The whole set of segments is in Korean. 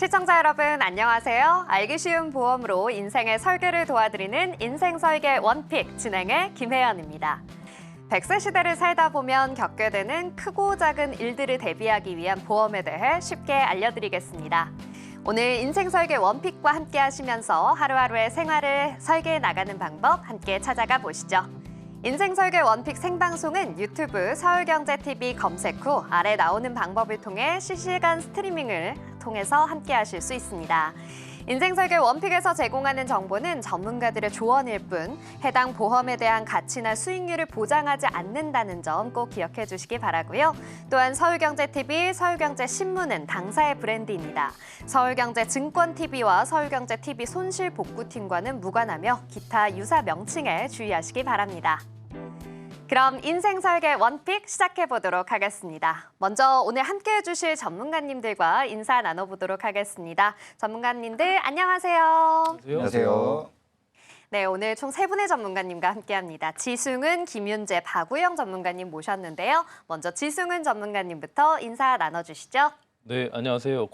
시청자 여러분 안녕하세요. 알기 쉬운 보험으로 인생의 설계를 도와드리는 인생설계 원픽 진행의 김혜연입니다. 100세 시대를 살다 보면 겪게 되는 크고 작은 일들을 대비하기 위한 보험에 대해 쉽게 알려드리겠습니다. 오늘 인생설계 원픽과 함께 하시면서 하루하루의 생활을 설계해 나가는 방법 함께 찾아가 보시죠. 인생설계 원픽 생방송은 유튜브 서울경제TV 검색 후 아래 나오는 방법을 통해 실시간 스트리밍을 통해서 함께 하실 수 있습니다. 인생설계 원픽에서 제공하는 정보는 전문가들의 조언일 뿐 해당 보험에 대한 가치나 수익률을 보장하지 않는다는 점 꼭 기억해 주시기 바라고요. 또한 서울경제TV, 서울경제신문은 당사의 브랜드입니다. 서울경제증권TV와 서울경제TV 손실복구팀과는 무관하며 기타 유사 명칭에 주의하시기 바랍니다. 그럼 인생설계 원픽 시작해보도록 하겠습니다. 먼저 오늘 함께해 주실 전문가님들과 인사 나눠보도록 하겠습니다. 전문가님들 안녕하세요. 안녕하세요. 네, 오늘 총 3분의 전문가님과 함께합니다. 지승은, 김윤재, 박우영 전문가님 모셨는데요. 먼저 지승은 전문가님부터 인사 나눠주시죠. 네, 안녕하세요.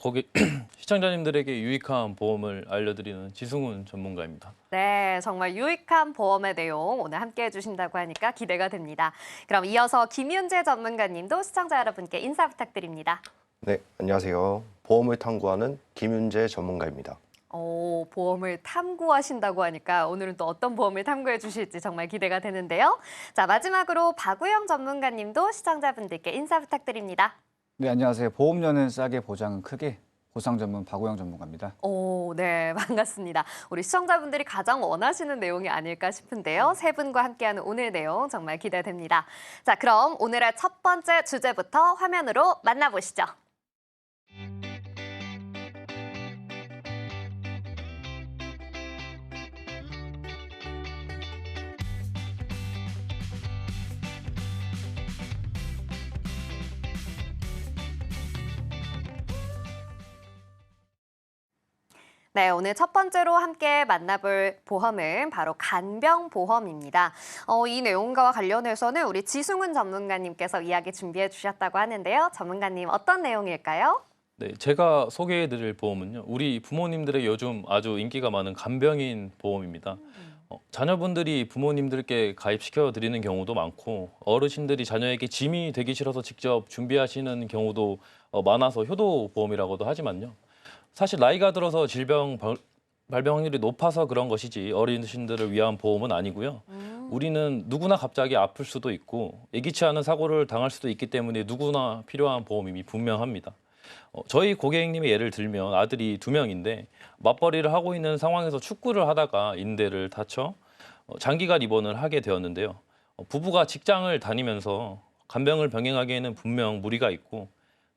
시청자님들에게 유익한 보험을 알려드리는 지승훈 전문가입니다. 네, 정말 유익한 보험의 내용 오늘 함께해 주신다고 하니까 기대가 됩니다. 그럼 이어서 김윤재 전문가님도 시청자 여러분께 인사 부탁드립니다. 네, 안녕하세요. 보험을 탐구하는 김윤재 전문가입니다. 보험을 탐구하신다고 하니까 오늘은 또 어떤 보험을 탐구해 주실지 정말 기대가 되는데요. 자, 마지막으로 박우영 전문가님도 시청자분들께 인사 부탁드립니다. 네, 안녕하세요. 보험료는 싸게 보장은 크게 보상 전문 박우영 전문가입니다. 네, 반갑습니다. 우리 시청자분들이 가장 원하시는 내용이 아닐까 싶은데요. 세 분과 함께하는 오늘 내용 정말 기대됩니다. 자, 그럼 오늘의 첫 번째 주제부터 화면으로 만나보시죠. 네, 오늘 첫 번째로 함께 만나볼 보험은 바로 간병보험입니다. 이 내용과 관련해서는 우리 지승훈 전문가님께서 이야기 준비해 주셨다고 하는데요. 전문가님 어떤 내용일까요? 네, 제가 소개해드릴 보험은요. 우리 부모님들의 요즘 아주 인기가 많은 간병인 보험입니다. 자녀분들이 부모님들께 가입시켜 드리는 경우도 많고 어르신들이 자녀에게 짐이 되기 싫어서 직접 준비하시는 경우도 많아서 효도보험이라고도 하지만요. 사실 나이가 들어서 질병 발병 확률이 높아서 그런 것이지 어르신들을 위한 보험은 아니고요. 우리는 누구나 갑자기 아플 수도 있고 예기치 않은 사고를 당할 수도 있기 때문에 누구나 필요한 보험임이 분명합니다. 저희 고객님의 예를 들면 아들이 2명인데 맞벌이를 하고 있는 상황에서 축구를 하다가 인대를 다쳐 장기간 입원을 하게 되었는데요. 부부가 직장을 다니면서 간병을 병행하기에는 분명 무리가 있고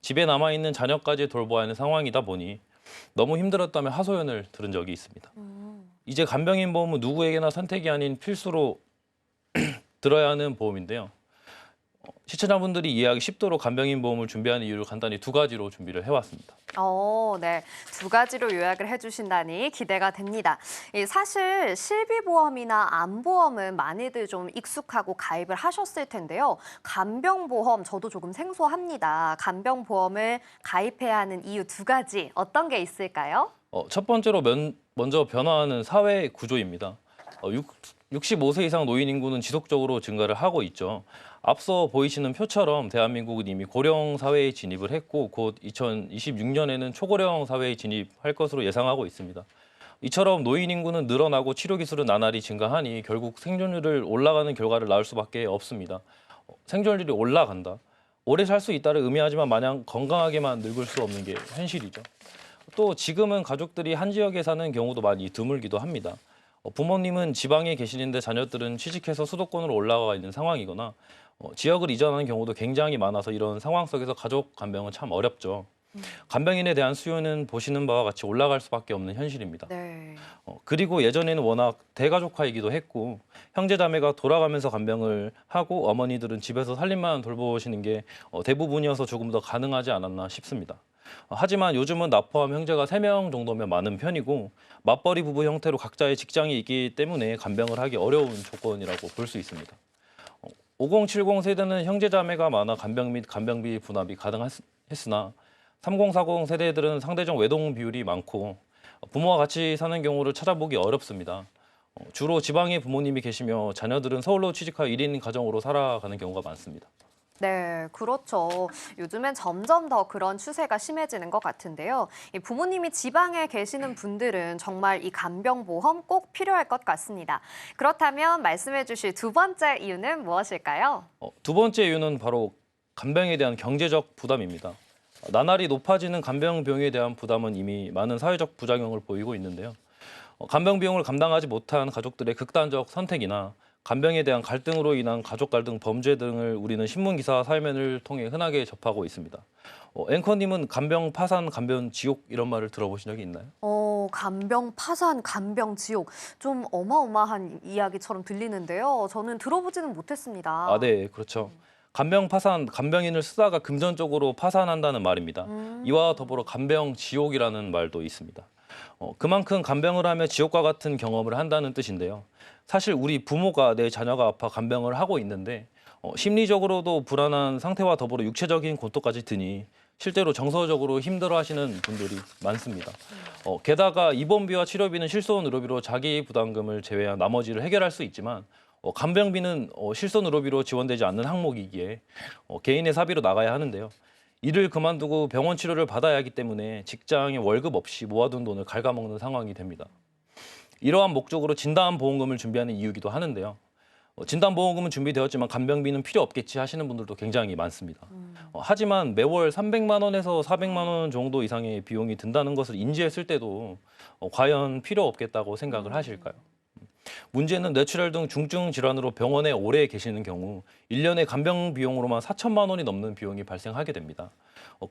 집에 남아있는 자녀까지 돌봐야 하는 상황이다 보니 너무 힘들었다며 하소연을 들은 적이 있습니다. 이제 간병인 보험은 누구에게나 선택이 아닌 필수로 들어야 하는 보험인데요. 시청자분들이 이해하기 쉽도록 간병인 보험을 준비하는 이유를 간단히 2가지로 준비를 해왔습니다. 네, 2가지로 요약을 해주신다니 기대가 됩니다. 사실 실비보험이나 암보험은 많이들 좀 익숙하고 가입을 하셨을 텐데요. 간병보험 저도 조금 생소합니다. 간병보험을 가입해야 하는 이유 2가지 어떤 게 있을까요? 첫 번째로 먼저 변화하는 사회 구조입니다. 65세 이상 노인 인구는 지속적으로 증가를 하고 있죠. 앞서 보이시는 표처럼 대한민국은 이미 고령 사회에 진입을 했고 곧 2026년에는 초고령 사회에 진입할 것으로 예상하고 있습니다. 이처럼 노인 인구는 늘어나고 치료 기술은 나날이 증가하니 결국 생존율을 올라가는 결과를 낳을 수밖에 없습니다. 생존율이 올라간다. 오래 살 수 있다를 의미하지만 마냥 건강하게만 늙을 수 없는 게 현실이죠. 또 지금은 가족들이 한 지역에 사는 경우도 많이 드물기도 합니다. 부모님은 지방에 계시는데 자녀들은 취직해서 수도권으로 올라가 있는 상황이거나 지역을 이전하는 경우도 굉장히 많아서 이런 상황 속에서 가족 간병은 참 어렵죠. 간병인에 대한 수요는 보시는 바와 같이 올라갈 수밖에 없는 현실입니다. 네. 그리고 예전에는 워낙 대가족화이기도 했고 형제 자매가 돌아가면서 간병을 하고 어머니들은 집에서 살림만 돌보시는 게 대부분이어서 조금 더 가능하지 않았나 싶습니다. 하지만 요즘은 나 포함 형제가 3명 정도면 많은 편이고 맞벌이 부부 형태로 각자의 직장이 있기 때문에 간병을 하기 어려운 조건이라고 볼 수 있습니다. 5070 세대는 형제 자매가 많아 간병 및 간병비 분합이 가능했으나 3040 세대들은 상대적 외동 비율이 많고 부모와 같이 사는 경우를 찾아보기 어렵습니다. 주로 지방에 부모님이 계시며 자녀들은 서울로 취직하여 1인 가정으로 살아가는 경우가 많습니다. 네, 그렇죠. 요즘엔 점점 더 그런 추세가 심해지는 것 같은데요. 이 부모님이 지방에 계시는 분들은 정말 이 간병보험 꼭 필요할 것 같습니다. 그렇다면 말씀해 주실 두 번째 이유는 무엇일까요? 두 번째 이유는 바로 간병에 대한 경제적 부담입니다. 나날이 높아지는 간병 비용에 대한 부담은 이미 많은 사회적 부작용을 보이고 있는데요. 간병 비용을 감당하지 못한 가족들의 극단적 선택이나 간병에 대한 갈등으로 인한 가족 갈등 범죄 등을 우리는 신문 기사 사회면을 통해 흔하게 접하고 있습니다. 앵커님은 간병 파산, 간병 지옥 이런 말을 들어보신 적이 있나요? 간병 파산, 간병 지옥. 좀 어마어마한 이야기처럼 들리는데요. 저는 들어보지는 못했습니다. 아, 네, 그렇죠. 간병 파산, 간병인을 쓰다가 금전적으로 파산한다는 말입니다. 이와 더불어 간병 지옥이라는 말도 있습니다. 그만큼 간병을 하며 지옥과 같은 경험을 한다는 뜻인데요. 사실 우리 부모가 내 자녀가 아파 간병을 하고 있는데 심리적으로도 불안한 상태와 더불어 육체적인 고통까지 드니 실제로 정서적으로 힘들어하시는 분들이 많습니다. 게다가 입원비와 치료비는 실손 의료비로 자기 부담금을 제외한 나머지를 해결할 수 있지만 간병비는 실손 의료비로 지원되지 않는 항목이기에 개인의 사비로 나가야 하는데요. 일을 그만두고 병원 치료를 받아야 하기 때문에 직장에 월급 없이 모아둔 돈을 갉아먹는 상황이 됩니다. 이러한 목적으로 진단보험금을 준비하는 이유기도 하는데요. 진단보험금은 준비되었지만 간병비는 필요 없겠지 하시는 분들도 굉장히 많습니다. 하지만 매월 300만 원에서 400만 원 정도 이상의 비용이 든다는 것을 인지했을 때도 과연 필요 없겠다고 생각을 하실까요? 문제는 뇌출혈 등 중증 질환으로 병원에 오래 계시는 경우 1년에 간병 비용으로만 4천만 원이 넘는 비용이 발생하게 됩니다.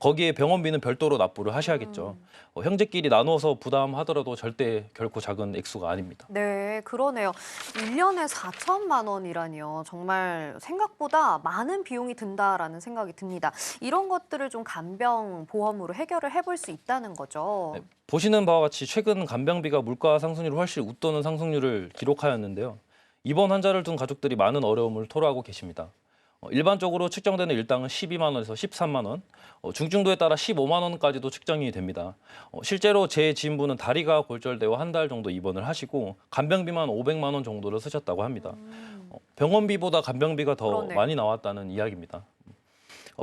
거기에 병원비는 별도로 납부를 하셔야겠죠. 형제끼리 나누어서 부담하더라도 절대 결코 작은 액수가 아닙니다. 네, 그러네요. 1년에 4천만 원이라니요. 정말 생각보다 많은 비용이 든다라는 생각이 듭니다. 이런 것들을 좀 간병보험으로 해결을 해볼 수 있다는 거죠. 네, 보시는 바와 같이 최근 간병비가 물가 상승률을 훨씬 웃도는 상승률을 기록하였는데요. 입원 환자를 둔 가족들이 많은 어려움을 토로하고 계십니다. 일반적으로 측정되는 일당은 12만 원에서 13만 원, 중증도에 따라 15만 원까지도 측정이 됩니다. 실제로 제 지인분은 다리가 골절되어 한 달 정도 입원을 하시고 간병비만 500만 원 정도를 쓰셨다고 합니다. 병원비보다 간병비가 더 그러네. 많이 나왔다는 이야기입니다.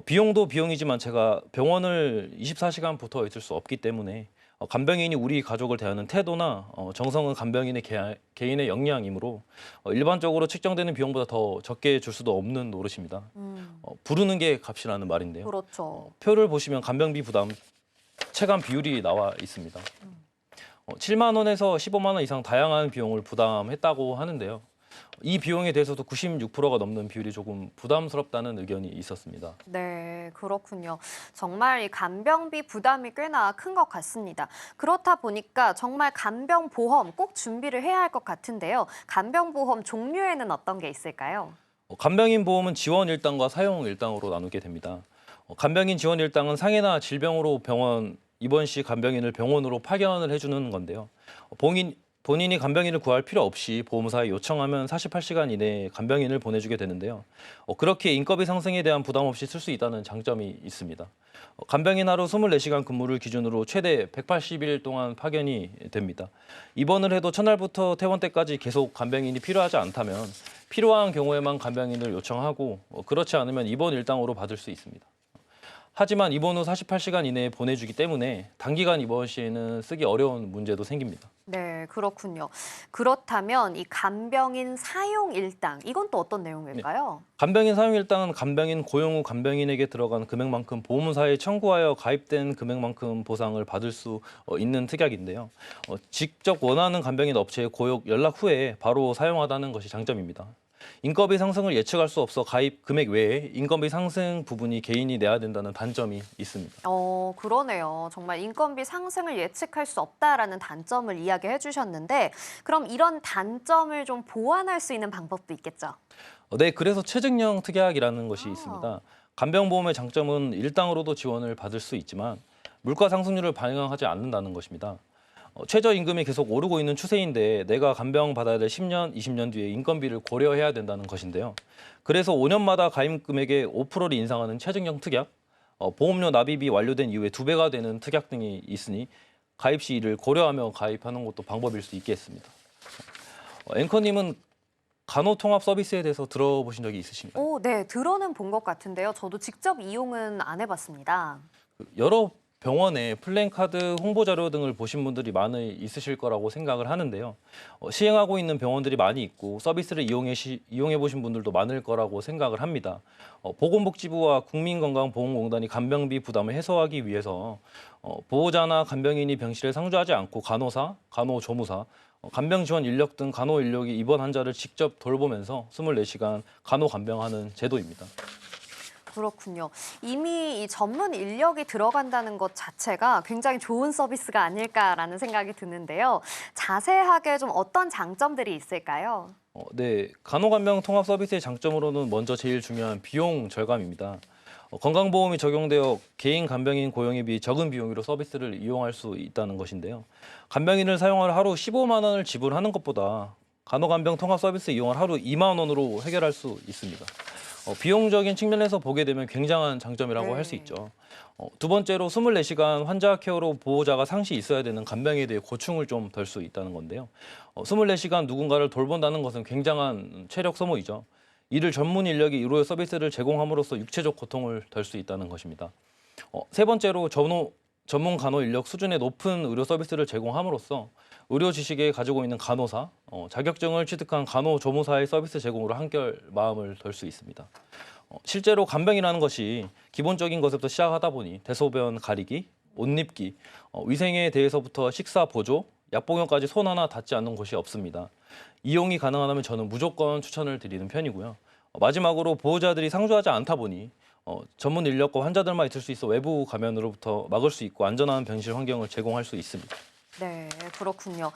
비용도 비용이지만 제가 병원을 24시간 붙어 있을 수 없기 때문에 간병인이 우리 가족을 대하는 태도나 정성은 간병인의 개인의 역량이므로 일반적으로 측정되는 비용보다 더 적게 줄 수도 없는 노릇입니다. 부르는 게 값이라는 말인데요. 그렇죠. 표를 보시면 간병비 부담 체감 비율이 나와 있습니다. 7만 원에서 15만 원 이상 다양한 비용을 부담했다고 하는데요. 이 비용에 대해서도 96%가 넘는 비율이 조금 부담스럽다는 의견이 있었습니다. 네, 그렇군요. 정말 이 간병비 부담이 꽤나 큰 것 같습니다. 그렇다 보니까 정말 간병보험 꼭 준비를 해야 할 것 같은데요. 간병보험 종류에는 어떤 게 있을까요? 간병인 보험은 지원 일당과 사용 일당으로 나누게 됩니다. 간병인 지원 일당은 상해나 질병으로 병원 입원 시 간병인을 병원으로 파견을 해주는 건데요. 본인이 간병인을 구할 필요 없이 보험사에 요청하면 48시간 이내에 간병인을 보내주게 되는데요. 그렇게 인건비 상승에 대한 부담 없이 쓸 수 있다는 장점이 있습니다. 간병인 하루 24시간 근무를 기준으로 최대 180일 동안 파견이 됩니다. 입원을 해도 첫날부터 퇴원 때까지 계속 간병인이 필요하지 않다면 필요한 경우에만 간병인을 요청하고 그렇지 않으면 입원 일당으로 받을 수 있습니다. 하지만 입원 후 48시간 이내에 보내주기 때문에 단기간 입원 시에는 쓰기 어려운 문제도 생깁니다. 네, 그렇군요. 그렇다면 이 간병인 사용 일당, 이건 또 어떤 내용일까요? 간병인 사용 일당은 간병인 고용 후 간병인에게 들어간 금액만큼 보험사에 청구하여 가입된 금액만큼 보상을 받을 수 있는 특약인데요. 직접 원하는 간병인 업체에 고용 연락 후에 바로 사용하다는 것이 장점입니다. 인건비 상승을 예측할 수 없어 가입 금액 외에 인건비 상승 부분이 개인이 내야 된다는 단점이 있습니다. 그러네요. 정말 인건비 상승을 예측할 수 없다라는 단점을 이야기해 주셨는데 그럼 이런 단점을 좀 보완할 수 있는 방법도 있겠죠? 네, 그래서 최저임금 특약이라는 것이 있습니다. 간병보험의 장점은 일당으로도 지원을 받을 수 있지만 물가 상승률을 반영하지 않는다는 것입니다. 최저임금이 계속 오르고 있는 추세인데 내가 간병 받아야 될 10년, 20년 뒤에 인건비를 고려해야 된다는 것인데요. 그래서 5년마다 가입 금액의 5%를 인상하는 최저임금 특약, 보험료 납입이 완료된 이후에 2배가 되는 특약 등이 있으니 가입 시 이를 고려하며 가입하는 것도 방법일 수 있겠습니다. 앵커님은 간호통합 서비스에 대해서 들어보신 적이 있으신가요? 네, 들어는 본 것 같은데요. 저도 직접 이용은 안 해봤습니다. 여러 병원의 플랜카드 홍보 자료 등을 보신 분들이 많이 있으실 거라고 생각을 하는데요. 시행하고 있는 병원들이 많이 있고 서비스를 이용해 보신 분들도 많을 거라고 생각을 합니다. 보건복지부와 국민건강보험공단이 간병비 부담을 해소하기 위해서 보호자나 간병인이 병실에 상주하지 않고 간호사, 간호조무사, 간병 지원 인력 등 간호 인력이 입원 환자를 직접 돌보면서 24시간 간호 간병하는 제도입니다. 그렇군요. 이미 이 전문 인력이 들어간다는 것 자체가 굉장히 좋은 서비스가 아닐까라는 생각이 드는데요. 자세하게 좀 어떤 장점들이 있을까요? 네, 간호간병 통합 서비스의 장점으로는 먼저 제일 중요한 비용 절감입니다. 건강보험이 적용되어 개인 간병인 고용에 비해 적은 비용으로 서비스를 이용할 수 있다는 것인데요. 간병인을 사용할 하루 15만 원을 지불하는 것보다 간호간병 통합 서비스 이용을 하루 2만 원으로 해결할 수 있습니다. 비용적인 측면에서 보게 되면 굉장한 장점이라고 할 수 있죠. 두 번째로 24시간 환자 케어로 보호자가 상시 있어야 되는 간병에 대해 고충을 좀 덜 수 있다는 건데요. 24시간 누군가를 돌본다는 것은 굉장한 체력 소모이죠. 이를 전문 인력이 이루어 서비스를 제공함으로써 육체적 고통을 덜 수 있다는 것입니다. 세 번째로 전문 간호 인력 수준의 높은 의료 서비스를 제공함으로써 의료 지식에 가지고 있는 간호사, 자격증을 취득한 간호조무사의 서비스 제공으로 한결 마음을 덜 수 있습니다. 실제로 간병이라는 것이 기본적인 것부터 시작하다 보니 대소변 가리기, 옷 입기, 위생에 대해서부터 식사 보조, 약복용까지 손 하나 닿지 않는 곳이 없습니다. 이용이 가능하다면 저는 무조건 추천을 드리는 편이고요. 마지막으로 보호자들이 상주하지 않다 보니 전문 인력과 환자들만 있을 수 있어 외부 감염으로부터 막을 수 있고 안전한 병실 환경을 제공할 수 있습니다. 네, 그렇군요.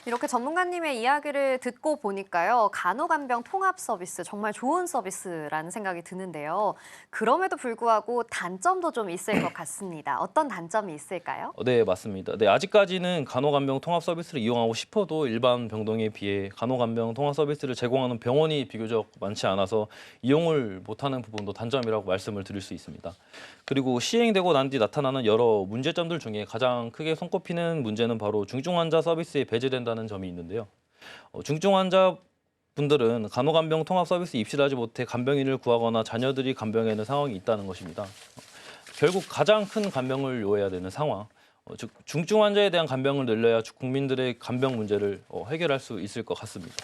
이렇게 전문가님의 이야기를 듣고 보니까요. 간호간병 통합 서비스 정말 좋은 서비스라는 생각이 드는데요. 그럼에도 불구하고 단점도 좀 있을 것 같습니다. 어떤 단점이 있을까요? 네, 맞습니다. 네, 아직까지는 간호간병 통합 서비스를 이용하고 싶어도 일반 병동에 비해 간호간병 통합 서비스를 제공하는 병원이 비교적 많지 않아서 이용을 못하는 부분도 단점이라고 말씀을 드릴 수 있습니다. 그리고 시행되고 난 뒤 나타나는 여러 문제점들 중에 가장 크게 손꼽히는 문제는 바로 중증 환자 서비스에 배제된다는 점이 있는데요. 중증 환자분들은 간호간병 통합 서비스 입시를 하지 못해 간병인을 구하거나 자녀들이 간병해야 하는 상황이 있다는 것입니다. 결국 가장 큰 간병을 요해야 되는 상황, 즉 중증 환자에 대한 간병을 늘려야 국민들의 간병 문제를 해결할 수 있을 것 같습니다.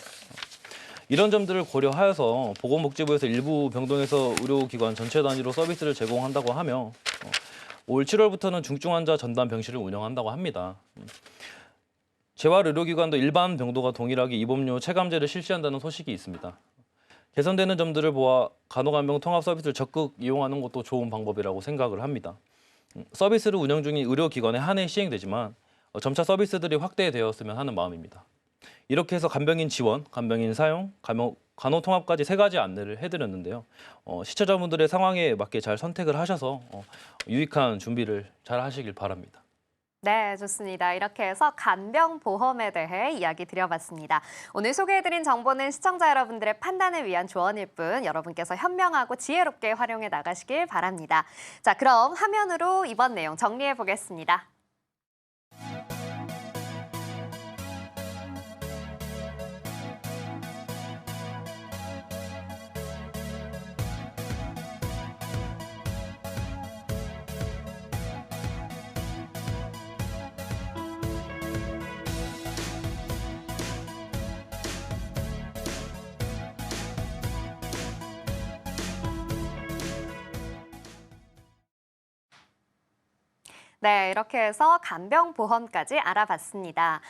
이런 점들을 고려하여서 보건복지부에서 일부 병동에서 의료기관 전체 단위로 서비스를 제공한다고 하며 올 7월부터는 중증 환자 전담 병실을 운영한다고 합니다. 재활의료기관도 일반 병동과 동일하게 입원료 체감제를 실시한다는 소식이 있습니다. 개선되는 점들을 보아 간호간병 통합 서비스를 적극 이용하는 것도 좋은 방법이라고 생각을 합니다. 서비스를 운영 중인 의료기관에 한해 시행되지만 점차 서비스들이 확대되었으면 하는 마음입니다. 이렇게 해서 간병인 지원, 간병인 사용, 간호 통합까지 3가지 안내를 해드렸는데요. 시청자분들의 상황에 맞게 잘 선택을 하셔서 유익한 준비를 잘 하시길 바랍니다. 네, 좋습니다. 이렇게 해서 간병보험에 대해 이야기 드려봤습니다. 오늘 소개해드린 정보는 시청자 여러분들의 판단을 위한 조언일 뿐 여러분께서 현명하고 지혜롭게 활용해 나가시길 바랍니다. 자, 그럼 화면으로 이번 내용 정리해 보겠습니다. 네, 이렇게 해서 간병보험까지 알아봤습니다.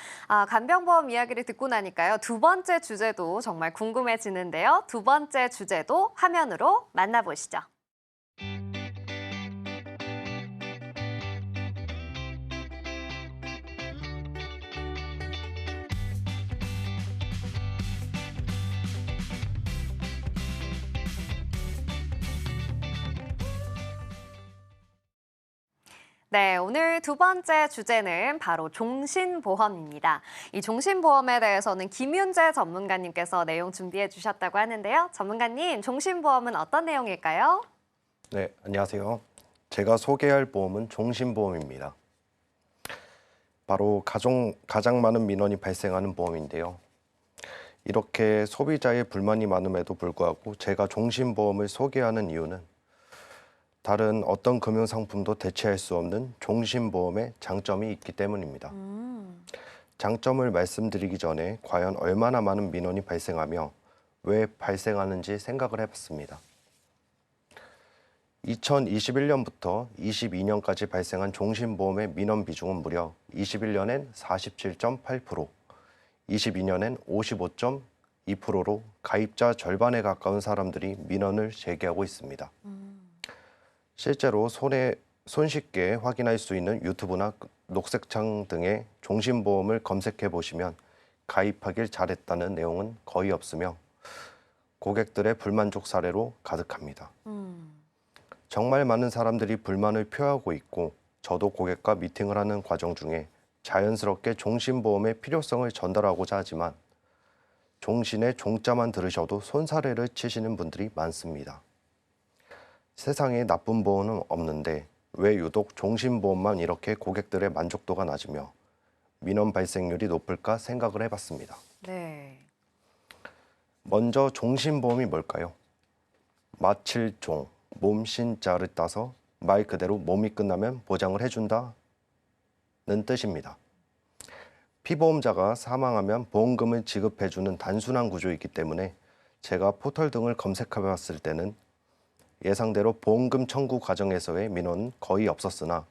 간병보험 이야기를 듣고 나니까요. 두 번째 주제도 정말 궁금해지는데요. 두 번째 주제도 화면으로 만나보시죠. 네, 오늘 두 번째 주제는 바로 종신보험입니다. 이 종신보험에 대해서는 김윤재 전문가님께서 내용 준비해 주셨다고 하는데요. 전문가님, 종신보험은 어떤 내용일까요? 네, 안녕하세요. 제가 소개할 보험은 종신보험입니다. 바로 가장 많은 민원이 발생하는 보험인데요. 이렇게 소비자의 불만이 많음에도 불구하고 제가 종신보험을 소개하는 이유는 다른 어떤 금융상품도 대체할 수 없는 종신보험의 장점이 있기 때문입니다. 장점을 말씀드리기 전에 과연 얼마나 많은 민원이 발생하며 왜 발생하는지 생각을 해봤습니다. 2021년부터 22년까지 발생한 종신보험의 민원 비중은 무려 21년엔 47.8%, 22년엔 55.2%로 가입자 절반에 가까운 사람들이 민원을 제기하고 있습니다. 실제로 손쉽게 확인할 수 있는 유튜브나 녹색창 등의 종신보험을 검색해 보시면 가입하길 잘했다는 내용은 거의 없으며 고객들의 불만족 사례로 가득합니다. 정말 많은 사람들이 불만을 표하고 있고 저도 고객과 미팅을 하는 과정 중에 자연스럽게 종신보험의 필요성을 전달하고자 하지만 종신의 종자만 들으셔도 손사래를 치시는 분들이 많습니다. 세상에 나쁜 보험은 없는데 왜 유독 종신보험만 이렇게 고객들의 만족도가 낮으며 민원 발생률이 높을까 생각을 해봤습니다. 네. 먼저 종신보험이 뭘까요? 마칠종, 몸신자를 따서 말 그대로 몸이 끝나면 보장을 해준다는 뜻입니다. 피보험자가 사망하면 보험금을 지급해주는 단순한 구조이기 때문에 제가 포털 등을 검색해 봤을 때는 예상대로 보험금 청구 과정에서의 민원은 거의 없었으나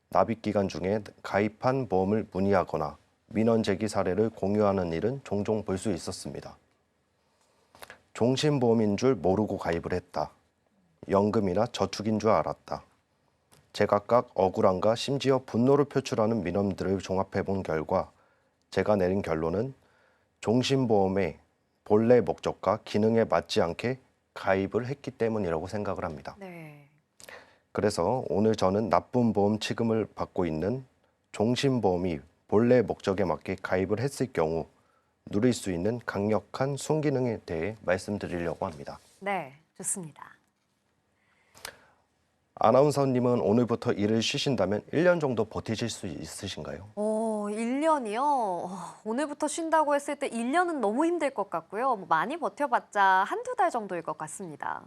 납입 기간 중에 가입한 보험을 문의하거나 민원 제기 사례를 공유하는 일은 종종 볼 수 있었습니다. 종신보험인 줄 모르고 가입을 했다. 연금이나 저축인 줄 알았다. 제각각 억울함과 심지어 분노를 표출하는 민원들을 종합해 본 결과 제가 내린 결론은 종신보험의 본래 목적과 기능에 맞지 않게 가입을 했기 때문이라고 생각을 합니다. 네. 그래서 오늘 저는 나쁜 보험 취급을 받고 있는 종신보험이 본래 목적에 맞게 가입을 했을 경우 누릴 수 있는 강력한 순기능에 대해 말씀드리려고 합니다. 네, 좋습니다. 아나운서님은 오늘부터 일을 쉬신다면 1년 정도 버티실 수 있으신가요? 1년이요? 오늘부터 쉰다고 했을 때 1년은 너무 힘들 것 같고요. 뭐 많이 버텨봤자 한두 달 정도일 것 같습니다.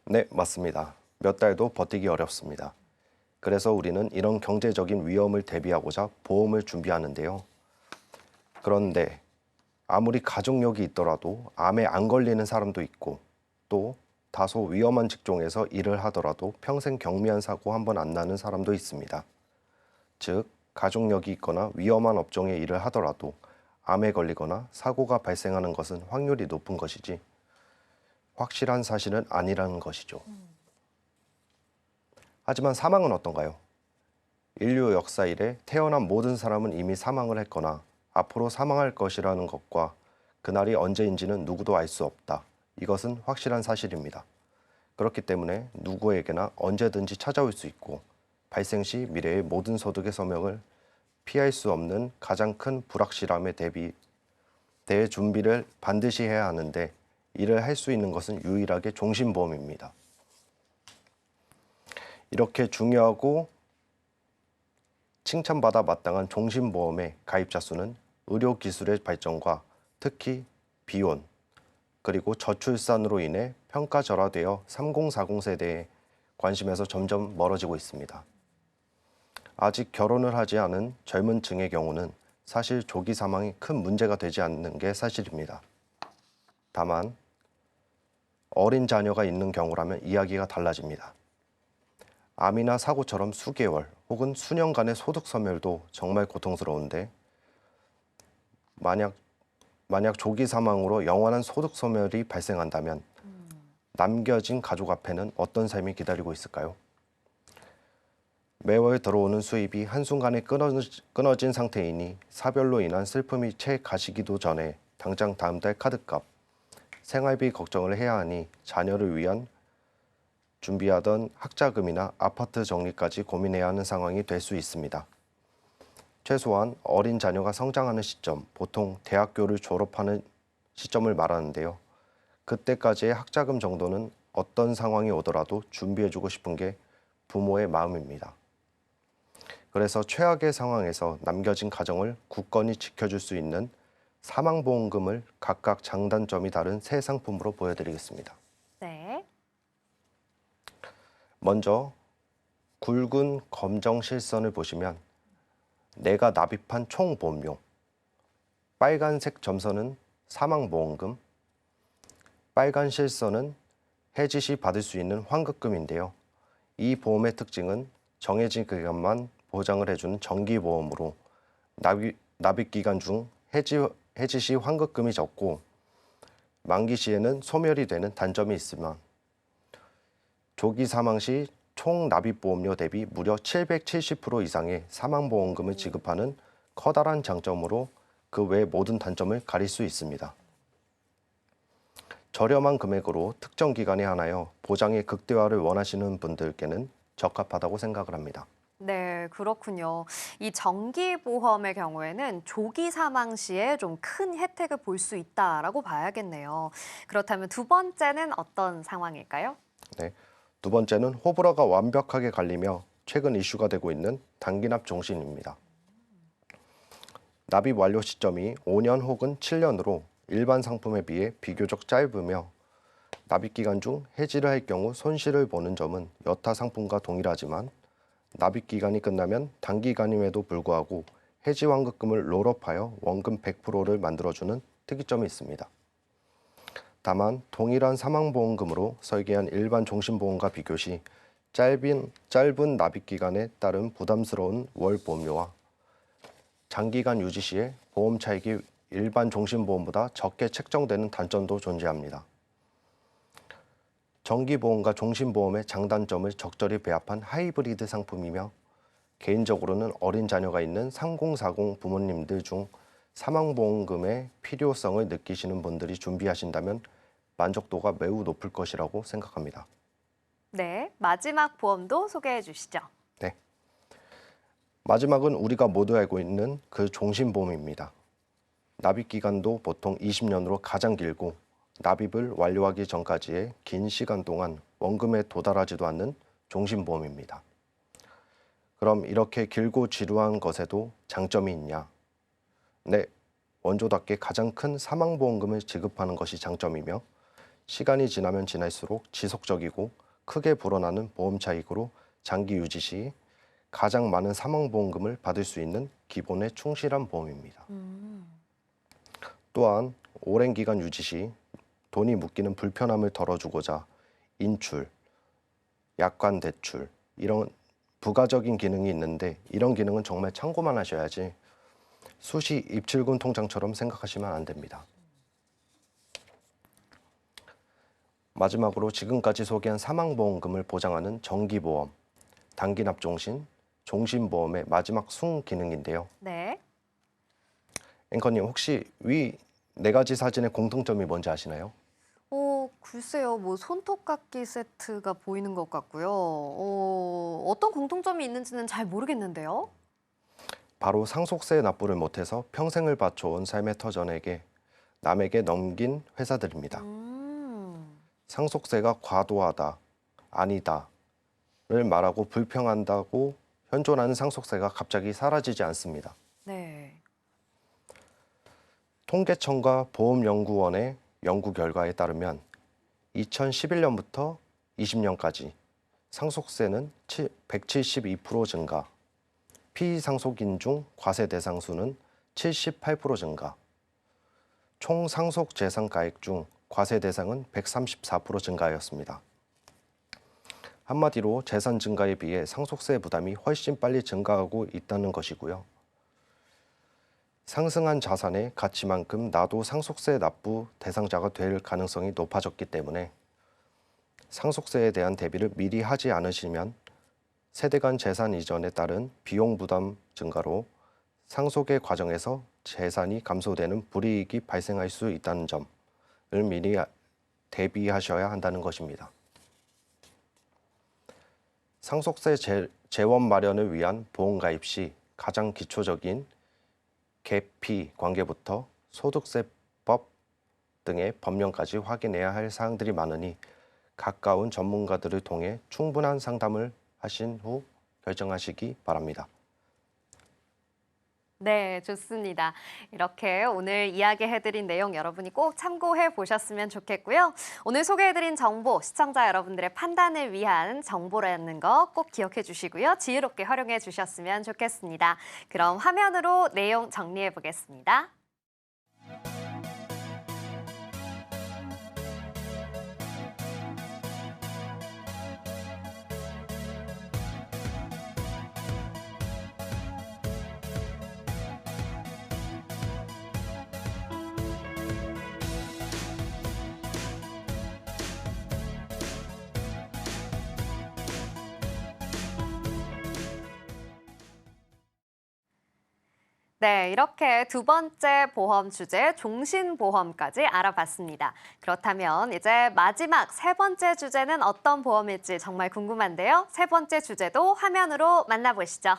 네, 맞습니다. 몇 달도 버티기 어렵습니다. 그래서 우리는 이런 경제적인 위험을 대비하고자 보험을 준비하는데요. 그런데 아무리 가족력이 있더라도 암에 안 걸리는 사람도 있고 또 다소 위험한 직종에서 일을 하더라도 평생 경미한 사고 한 번 안 나는 사람도 있습니다. 즉, 가족력이 있거나 위험한 업종에 일을 하더라도 암에 걸리거나 사고가 발생하는 것은 확률이 높은 것이지 확실한 사실은 아니라는 것이죠. 하지만 사망은 어떤가요? 인류 역사 이래 태어난 모든 사람은 이미 사망을 했거나 앞으로 사망할 것이라는 것과 그날이 언제인지는 누구도 알 수 없다. 이것은 확실한 사실입니다. 그렇기 때문에 누구에게나 언제든지 찾아올 수 있고 발생 시 미래의 모든 소득의 소명을 피할 수 없는 가장 큰 불확실함에 대해 준비를 반드시 해야 하는데 이를 할 수 있는 것은 유일하게 종신보험입니다. 이렇게 중요하고 칭찬받아 마땅한 종신보험의 가입자 수는 의료기술의 발전과 특히 비혼, 그리고 저출산으로 인해 평가절하되어 3040 세대의 관심에서 점점 멀어지고 있습니다. 아직 결혼을 하지 않은 젊은 층의 경우는 사실 조기 사망이 큰 문제가 되지 않는 게 사실입니다. 다만 어린 자녀가 있는 경우라면 이야기가 달라집니다. 암이나 사고처럼 수개월 혹은 수년간의 소득 소멸도 정말 고통스러운데 만약 조기 사망으로 영원한 소득 소멸이 발생한다면 남겨진 가족 앞에는 어떤 삶이 기다리고 있을까요? 매월 들어오는 수입이 한순간에 끊어진 상태이니 사별로 인한 슬픔이 채 가시기도 전에 당장 다음 달 카드값, 생활비 걱정을 해야 하니 자녀를 위한 준비하던 학자금이나 아파트 정리까지 고민해야 하는 상황이 될 수 있습니다. 최소한 어린 자녀가 성장하는 시점, 보통 대학교를 졸업하는 시점을 말하는데요. 그때까지의 학자금 정도는 어떤 상황이 오더라도 준비해주고 싶은 게 부모의 마음입니다. 그래서 최악의 상황에서 남겨진 가정을 굳건히 지켜줄 수 있는 사망보험금을 각각 장단점이 다른 세 상품으로 보여드리겠습니다. 네. 먼저 굵은 검정 실선을 보시면 내가 납입한 총 보험료, 빨간색 점선은 사망보험금, 빨간 실선은 해지 시 받을 수 있는 환급금인데요. 이 보험의 특징은 정해진 기간만 보장을 해주는 정기보험으로 납입 기간 중 해지 시 환급금이 적고 만기 시에는 소멸이 되는 단점이 있으면 조기 사망 시 총 납입보험료 대비 무려 770% 이상의 사망보험금을 지급하는 커다란 장점으로 그 외 모든 단점을 가릴 수 있습니다. 저렴한 금액으로 특정 기간에 한하여 보장의 극대화를 원하시는 분들께는 적합하다고 생각을 합니다. 네, 그렇군요. 이 정기보험의 경우에는 조기 사망 시에 좀 큰 혜택을 볼 수 있다라고 봐야겠네요. 그렇다면 두 번째는 어떤 상황일까요? 네. 두 번째는 호불호가 완벽하게 갈리며 최근 이슈가 되고 있는 단기납 종신입니다. 납입 완료 시점이 5년 혹은 7년으로 일반 상품에 비해 비교적 짧으며 납입 기간 중 해지를 할 경우 손실을 보는 점은 여타 상품과 동일하지만 납입 기간이 끝나면 단기간임에도 불구하고 해지 환급금을 롤업하여 원금 100%를 만들어주는 특이점이 있습니다. 다만 동일한 사망보험금으로 설계한 일반 종신보험과 비교 시 짧은 납입 기간에 따른 부담스러운 월 보험료와 장기간 유지 시에 보험 차익이 일반 종신보험보다 적게 책정되는 단점도 존재합니다. 정기보험과 종신보험의 장단점을 적절히 배합한 하이브리드 상품이며 개인적으로는 어린 자녀가 있는 3040 부모님들 중 사망보험금의 필요성을 느끼시는 분들이 준비하신다면 만족도가 매우 높을 것이라고 생각합니다. 네, 마지막 보험도 소개해 주시죠. 네. 마지막은 우리가 모두 알고 있는 그 종신보험입니다. 납입 기간도 보통 20년으로 가장 길고 납입을 완료하기 전까지의 긴 시간 동안 원금에 도달하지도 않는 종신보험입니다. 그럼 이렇게 길고 지루한 것에도 장점이 있냐? 네, 원조답게 가장 큰 사망보험금을 지급하는 것이 장점이며 시간이 지나면 지날수록 지속적이고 크게 불어나는 보험 차익으로 장기 유지 시 가장 많은 사망보험금을 받을 수 있는 기본에 충실한 보험입니다. 또한 오랜 기간 유지 시 돈이 묶이는 불편함을 덜어주고자 인출, 약관 대출 이런 부가적인 기능이 있는데 이런 기능은 정말 참고만 하셔야지 수시 입출금 통장처럼 생각하시면 안 됩니다. 마지막으로 지금까지 소개한 사망보험금을 보장하는 정기보험, 단기납종신, 종신보험의 마지막 순기능인데요. 네. 앵커님 혹시 위 네 가지 사진의 공통점이 뭔지 아시나요? 글쎄요, 뭐 손톱깎이 세트가 보이는 것 같고요. 어떤 공통점이 있는지는 잘 모르겠는데요. 바로 상속세 납부를 못해서 평생을 바쳐온 삶의 터전에게 남에게 넘긴 회사들입니다. 상속세가 과도하다, 아니다를 말하고 불평한다고 현존하는 상속세가 갑자기 사라지지 않습니다. 네. 통계청과 보험연구원의 연구 결과에 따르면 2011년부터 20년까지 상속세는 172% 증가, 피상속인 중 과세 대상 수는 78% 증가, 총 상속 재산가액 중 과세 대상은 134% 증가하였습니다. 한마디로 재산 증가에 비해 상속세 부담이 훨씬 빨리 증가하고 있다는 것이고요. 상승한 자산의 가치만큼 나도 상속세 납부 대상자가 될 가능성이 높아졌기 때문에 상속세에 대한 대비를 미리 하지 않으시면 세대 간 재산 이전에 따른 비용 부담 증가로 상속의 과정에서 재산이 감소되는 불이익이 발생할 수 있다는 점을 미리 대비하셔야 한다는 것입니다. 상속세 재원 마련을 위한 보험 가입 시 가장 기초적인 계피 관계부터 소득세법 등의 법령까지 확인해야 할 사항들이 많으니 가까운 전문가들을 통해 충분한 상담을 하신 후 결정하시기 바랍니다. 네, 좋습니다. 이렇게 오늘 이야기해드린 내용 여러분이 꼭 참고해 보셨으면 좋겠고요. 오늘 소개해드린 정보, 시청자 여러분들의 판단을 위한 정보라는 거 꼭 기억해 주시고요. 지혜롭게 활용해 주셨으면 좋겠습니다. 그럼 화면으로 내용 정리해 보겠습니다. 네, 이렇게 두 번째 보험 주제 종신보험까지 알아봤습니다. 그렇다면 이제 마지막 세 번째 주제는 어떤 보험일지 정말 궁금한데요. 세 번째 주제도 화면으로 만나보시죠.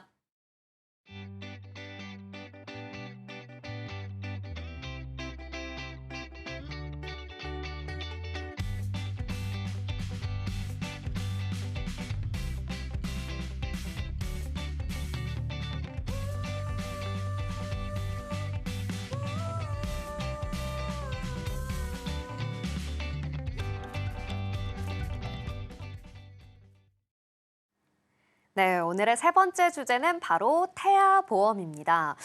네, 오늘의 세 번째 주제는 바로 태아보험입니다.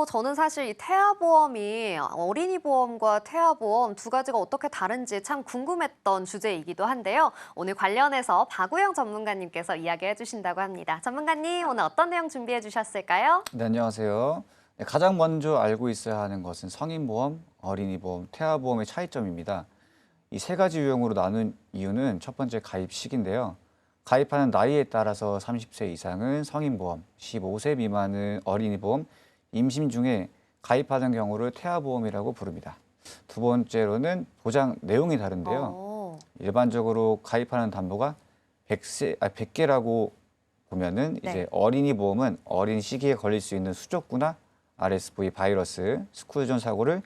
저는 사실 이 태아보험이 어린이 보험과 태아보험 두 가지가 어떻게 다른지 참 궁금했던 주제이기도 한데요. 오늘 관련해서 박우영 전문가님께서 이야기해 주신다고 합니다. 전문가님, 오늘 어떤 내용 준비해 주셨을까요? 네, 안녕하세요. 네, 가장 먼저 알고 있어야 하는 것은 성인보험, 어린이보험, 태아보험의 차이점입니다. 이 세 가지 유형으로 나눈 이유는 첫 번째 가입 시기인데요. 가입하는 나이에 따라서 30세 이상은 성인보험, 15세 미만은 어린이보험, 임신 중에 가입하는 경우를 태아보험이라고 부릅니다. 두 번째로는 보장 내용이 다른데요. 일반적으로 가입하는 담보가 100개라고 보면은 네. 이제 어린이 보험은 어린 시기에 걸릴 수 있는 수족구나 RSV 바이러스, 스쿨존 사고를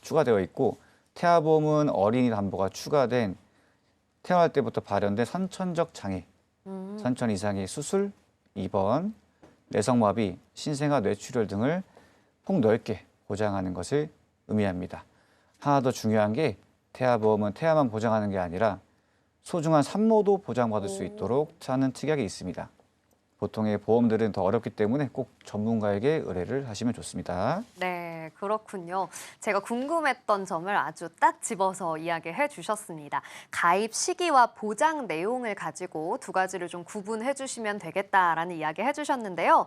추가되어 있고 태아보험은 어린이 담보가 추가된 태어날 때부터 발현된 선천적 장애, 선천 이상의 수술, 입원, 내성마비, 신생아 뇌출혈 등을 폭넓게 보장하는 것을 의미합니다. 하나 더 중요한 게 태아보험은 태아만 보장하는 게 아니라 소중한 산모도 보장받을 수 있도록 하는 특약이 있습니다. 보통의 보험들은 더 어렵기 때문에 꼭 전문가에게 의뢰를 하시면 좋습니다. 네, 그렇군요. 제가 궁금했던 점을 아주 딱 집어서 이야기해 주셨습니다. 가입 시기와 보장 내용을 가지고 두 가지를 좀 구분해 주시면 되겠다라는 이야기 해 주셨는데요.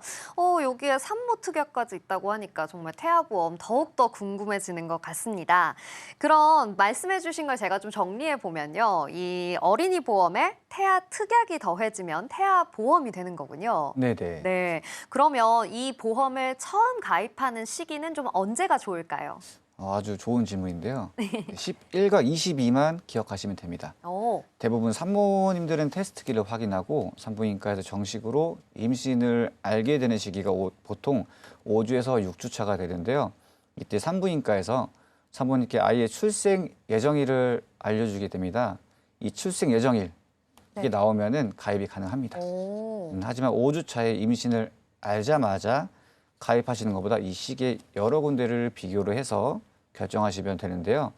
여기에 산모 특약까지 있다고 하니까 정말 태아보험 더욱더 궁금해지는 것 같습니다. 그럼 말씀해 주신 걸 제가 좀 정리해 보면요. 이 어린이 보험에 태아 특약이 더해지면 태아보험이 되는 거군요. 네네. 네, 그러면 이 보험을 처음 가입하는 시기는 좀 언제가 좋을까요? 아주 좋은 질문인데요. 11과 22만 기억하시면 됩니다. 대부분 산모님들은 테스트기를 확인하고 산부인과에서 정식으로 임신을 알게 되는 시기가 보통 5주에서 6주 차가 되는데요. 이때 산부인과에서 산모님께 아이의 출생 예정일을 알려주게 됩니다. 이 출생 예정일 이게 나오면은 가입이 가능합니다. 하지만 5주 차에 임신을 알자마자 가입하시는 것보다 이 시기에 여러 군데를 비교를 해서 결정하시면 되는데요.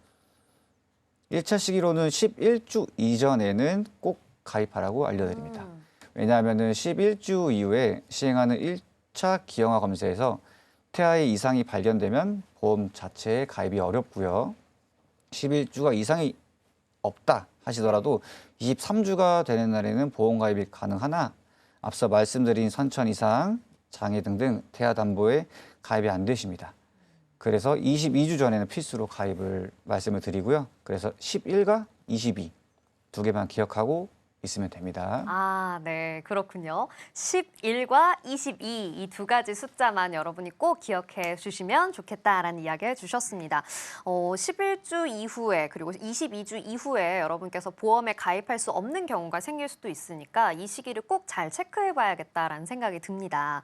1차 시기로는 11주 이전에는 꼭 가입하라고 알려드립니다. 왜냐하면 11주 이후에 시행하는 1차 기형아 검사에서 태아의 이상이 발견되면 보험 자체에 가입이 어렵고요. 11주가 이상이 없다 하시더라도 23주가 되는 날에는 보험 가입이 가능하나 앞서 말씀드린 선천 이상, 장애 등등 태아 담보에 가입이 안 되십니다. 그래서 22주 전에는 필수로 가입을 말씀을 드리고요. 그래서 11과 22 두 개만 기억하고 있으면 됩니다. 아, 네, 그렇군요. 11과 22 이 두 가지 숫자만 여러분이 꼭 기억해 주시면 좋겠다라는 이야기 해주셨습니다. 11주 이후에 그리고 22주 이후에 여러분께서 보험에 가입할 수 없는 경우가 생길 수도 있으니까 이 시기를 꼭 잘 체크해 봐야겠다라는 생각이 듭니다.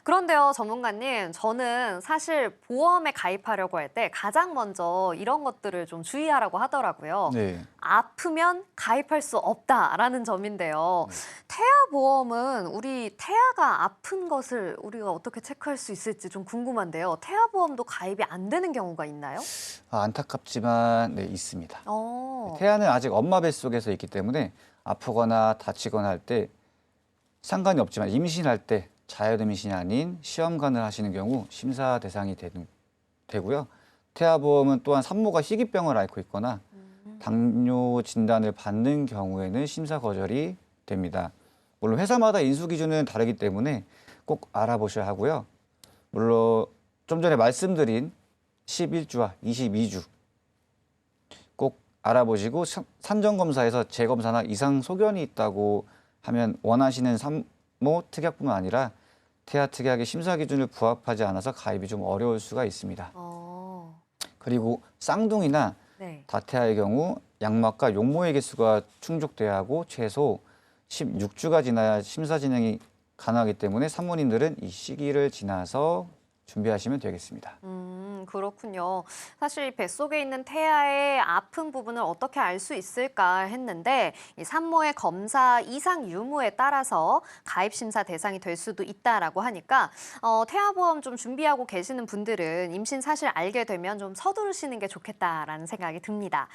그런데요, 전문가님, 저는 사실 보험에 가입하려고 할 때 가장 먼저 이런 것들을 좀 주의하라고 하더라고요. 네. 아프면 가입할 수 없다라는 있다는 점인데요. 태아 보험은 우리 태아가 아픈 것을 우리가 어떻게 체크할 수 있을지 좀 궁금한데요. 태아 보험도 가입이 안 되는 경우가 있나요? 안타깝지만 네, 있습니다. 어. 태아는 아직 엄마 뱃속에서 있기 때문에 아프거나 다치거나 할 때 상관이 없지만 임신할 때 자연임신이 아닌 시험관을 하시는 경우 심사 대상이 되고요. 태아보험은 또한 산모가 희귀병을 앓고 있거나 당뇨 진단을 받는 경우에는 심사 거절이 됩니다. 물론 회사마다 인수 기준은 다르기 때문에 꼭 알아보셔야 하고요. 물론 좀 전에 말씀드린 11주와 22주 꼭 알아보시고 산정검사에서 재검사나 이상 소견이 있다고 하면 원하시는 산모 특약뿐만 아니라 태아 특약의 심사 기준을 부합하지 않아서 가입이 좀 어려울 수가 있습니다. 그리고 쌍둥이나 네. 다태아의 경우 양막과 용모의 개수가 충족돼야 하고 최소 16주가 지나야 심사 진행이 가능하기 때문에 산모님들은 이 시기를 지나서 준비하시면 되겠습니다. 그렇군요. 사실 뱃속에 있는 태아의 아픈 부분을 어떻게 알 수 있을까 했는데 이 산모의 검사 이상 유무에 따라서 가입 심사 대상이 될 수도 있다라고 하니까 태아보험 좀 준비하고 계시는 분들은 임신 사실 알게 되면 좀 서두르시는 게 좋겠다라는 생각이 듭니다.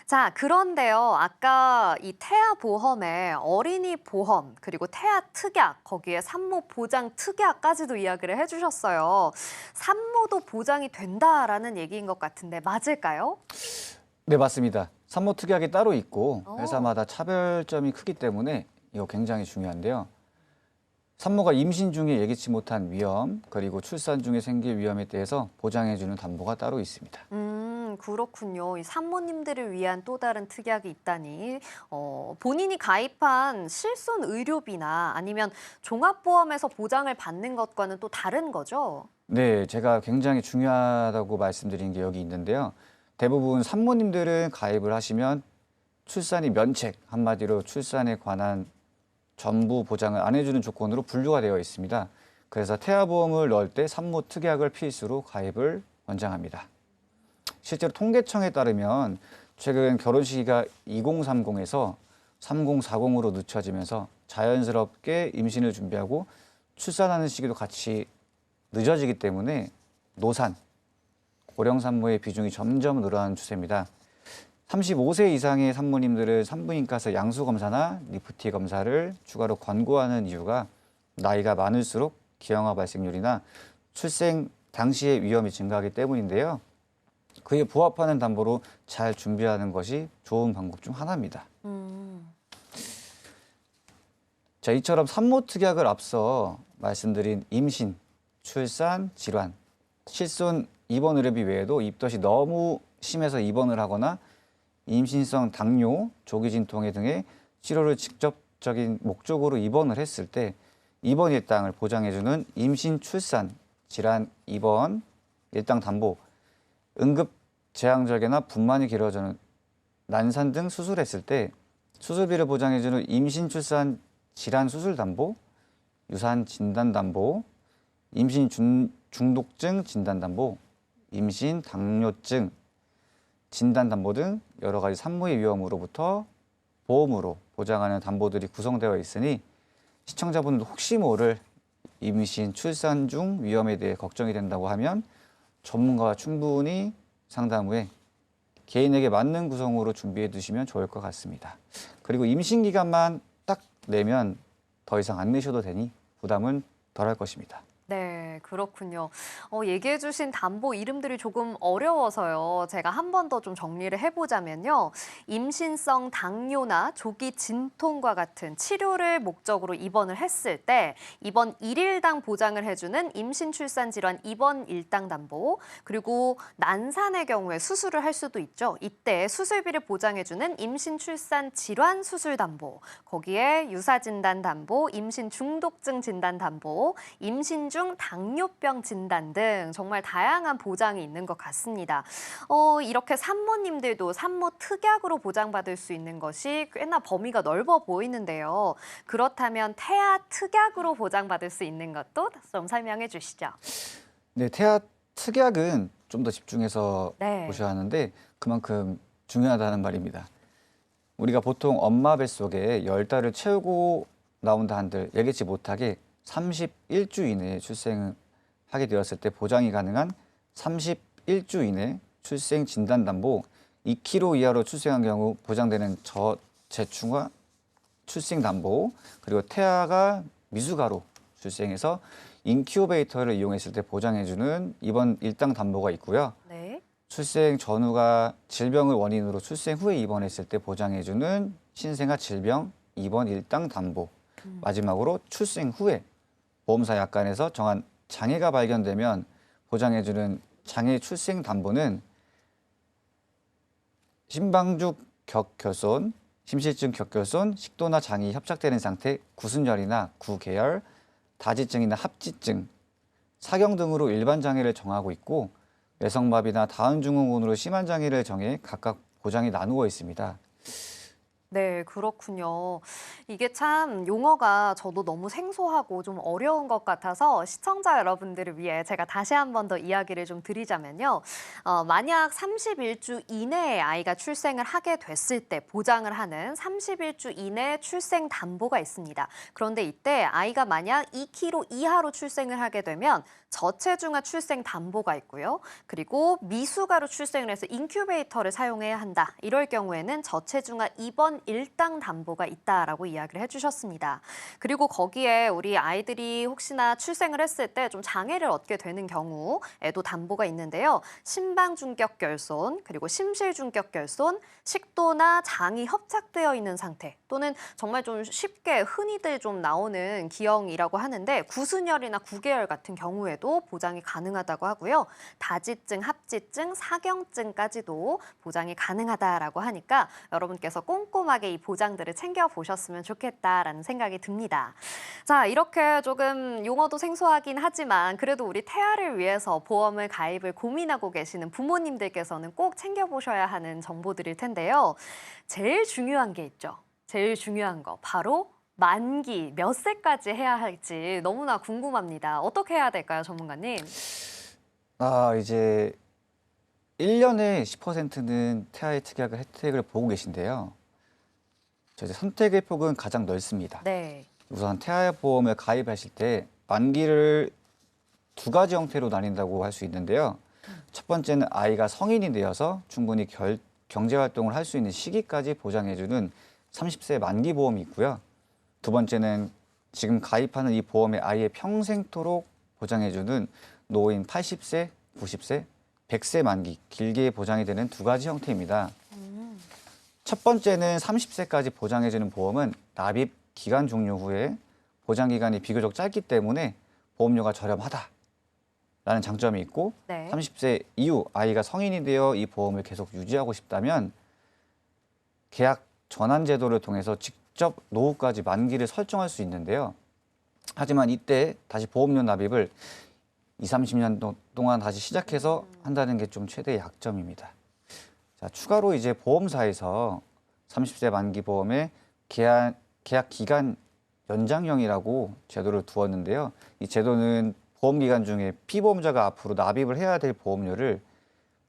자, 그런데요. 아까 이 태아보험에 어린이 보험 그리고 태아 특약 거기에 산모 보장 특약까지도 이야기를 해주셨어요. 산모도 보장이 된다라는 얘기인 것 같은데 맞을까요? 네, 맞습니다. 산모 특약이 따로 있고 회사마다 차별점이 크기 때문에 이거 굉장히 중요한데요. 산모가 임신 중에 예기치 못한 위험 그리고 출산 중에 생길 위험에 대해서 보장해주는 담보가 따로 있습니다. 그렇군요. 이 산모님들을 위한 또 다른 특약이 있다니 본인이 가입한 실손 의료비나 아니면 종합보험에서 보장을 받는 것과는 또 다른 거죠? 네, 제가 굉장히 중요하다고 말씀드린 게 여기 있는데요. 대부분 산모님들은 가입을 하시면 출산이 면책, 한마디로 출산에 관한 전부 보장을 안 해주는 조건으로 분류가 되어 있습니다. 그래서 태아보험을 넣을 때 산모 특약을 필수로 가입을 권장합니다. 실제로 통계청에 따르면 최근 결혼 시기가 2030에서 3040으로 늦춰지면서 자연스럽게 임신을 준비하고 출산하는 시기도 같이 늦어지기 때문에 노산, 고령 산모의 비중이 점점 늘어나는 추세입니다. 35세 이상의 산모님들은 산부인과에서 양수 검사나 리프티 검사를 추가로 권고하는 이유가 나이가 많을수록 기형아 발생률이나 출생 당시의 위험이 증가하기 때문인데요. 그에 부합하는 담보로 잘 준비하는 것이 좋은 방법 중 하나입니다. 자, 이처럼 산모 특약을 앞서 말씀드린 임신, 출산, 질환, 실손 입원 의료비 외에도 입덧이 너무 심해서 입원을 하거나 임신성 당뇨, 조기 진통에 등의 치료를 직접적인 목적으로 입원을 했을 때 입원 일당을 보장해주는 임신, 출산, 질환, 입원 일당 담보, 응급 재앙절개나 분만이 길어지는 난산 등 수술했을 때 수술비를 보장해주는 임신, 출산, 질환 수술 담보, 유산 진단 담보, 임신 중독증 진단 담보, 임신 당뇨증 진단 담보 등 여러 가지 산모의 위험으로부터 보험으로 보장하는 담보들이 구성되어 있으니 시청자분들 혹시 모를 임신, 출산 중 위험에 대해 걱정이 된다고 하면 전문가와 충분히 상담 후에 개인에게 맞는 구성으로 준비해 두시면 좋을 것 같습니다. 그리고 임신 기간만 딱 내면 더 이상 안 내셔도 되니 부담은 덜할 것입니다. 네, 그렇군요. 얘기해 주신 담보 이름들이 조금 어려워서요. 제가 한 번 더 좀 정리를 해보자면요. 임신성 당뇨나 조기 진통과 같은 치료를 목적으로 입원을 했을 때 입원 1일당 보장을 해주는 임신 출산 질환 입원 일당 담보, 그리고 난산의 경우에 수술을 할 수도 있죠. 이때 수술비를 보장해주는 임신 출산 질환 수술 담보, 거기에 유사 진단 담보, 임신 중독증 진단 담보, 임신 중 당뇨병 진단 등 정말 다양한 보장이 있는 것 같습니다. 이렇게 산모님들도 산모 특약으로 보장받을 수 있는 것이 꽤나 범위가 넓어 보이는데요. 그렇다면 태아 특약으로 보장받을 수 있는 것도 좀 설명해 주시죠. 네, 태아 특약은 좀 더 집중해서 네. 보셔야 하는데 그만큼 중요하다는 말입니다. 우리가 보통 엄마 뱃속에 10달을 채우고 나온다 한들 예기치 못하게 31주 이내에 출생을 하게 되었을 때 보장이 가능한 31주 이내 출생 진단담보 2kg 이하로 출생한 경우 보장되는 저체중화 출생담보 그리고 태아가 미숙아로 출생해서 인큐베이터를 이용했을 때 보장해주는 입원 일당 담보가 있고요. 네. 출생 전후가 질병을 원인으로 출생 후에 입원했을 때 보장해주는 신생아 질병 입원 일당 담보. 마지막으로 출생 후에 보험사 약관에서 정한 장애가 발견되면 보장해주는 장애 출생 담보는 심방죽 격결손, 심실증 격결손, 식도나 장이 협착되는 상태, 구순열이나 구계열, 다지증이나 합지증, 사경 등으로 일반 장애를 정하고 있고 외성마비나 다운증후군으로 심한 장애를 정해 각각 보장이 나누어 있습니다. 네, 그렇군요. 이게 참 용어가 저도 너무 생소하고 좀 어려운 것 같아서 시청자 여러분들을 위해 제가 다시 한 번 더 이야기를 좀 드리자면요. 만약 31주 이내에 아이가 출생을 하게 됐을 때 보장을 하는 31주 이내 출생 담보가 있습니다. 그런데 이때 아이가 만약 2kg 이하로 출생을 하게 되면 저체중아 출생 담보가 있고요. 그리고 미숙아로 출생을 해서 인큐베이터를 사용해야 한다. 이럴 경우에는 저체중아 입원 일당 담보가 있다라고 이야기를 해주셨습니다. 그리고 거기에 우리 아이들이 혹시나 출생을 했을 때 좀 장애를 얻게 되는 경우에도 담보가 있는데요. 심방중격결손, 그리고 심실중격결손, 식도나 장이 협착되어 있는 상태 또는 정말 좀 쉽게 흔히들 좀 나오는 기형이라고 하는데 구순열이나 구계열 같은 경우에도 보장이 가능하다고 하고요. 다지증, 합지증, 사경증까지도 보장이 가능하다라고 하니까 여러분께서 꼼꼼하게 이 보장들을 챙겨보셨으면 좋겠다라는 생각이 듭니다. 자, 이렇게 조금 용어도 생소하긴 하지만 그래도 우리 태아를 위해서 보험을 가입을 고민하고 계시는 부모님들께서는 꼭 챙겨보셔야 하는 정보들일 텐데요. 제일 중요한 게 있죠. 제일 중요한 거 바로 만기 몇 세까지 해야 할지 너무나 궁금합니다. 어떻게 해야 될까요, 전문가님? 이제 1년에 10%는 태아의 특약을 혜택을 보고 계신데요. 이제 선택의 폭은 가장 넓습니다. 네. 우선 태아 보험을 가입하실 때 만기를 두 가지 형태로 나뉜다고 할 수 있는데요. 첫 번째는 아이가 성인이 되어서 충분히 경제활동을 할 수 있는 시기까지 보장해주는 30세 만기 보험이 있고요. 두 번째는 지금 가입하는 이 보험에 아이의 평생토록 보장해주는 노인 80세, 90세, 100세 만기 길게 보장이 되는 두 가지 형태입니다. 첫 번째는 30세까지 보장해주는 보험은 납입 기간 종료 후에 보장 기간이 비교적 짧기 때문에 보험료가 저렴하다라는 장점이 있고 네. 30세 이후 아이가 성인이 되어 이 보험을 계속 유지하고 싶다면 계약 전환 제도를 통해서 직접 노후까지 만기를 설정할 수 있는데요. 하지만 이때 다시 보험료 납입을 20-30년 동안 다시 시작해서 한다는 게 좀 최대의 약점입니다. 자, 추가로 이제 보험사에서 30세 만기 보험에 계약 기간 연장형이라고 제도를 두었는데요. 이 제도는 보험 기간 중에 피보험자가 앞으로 납입을 해야 될 보험료를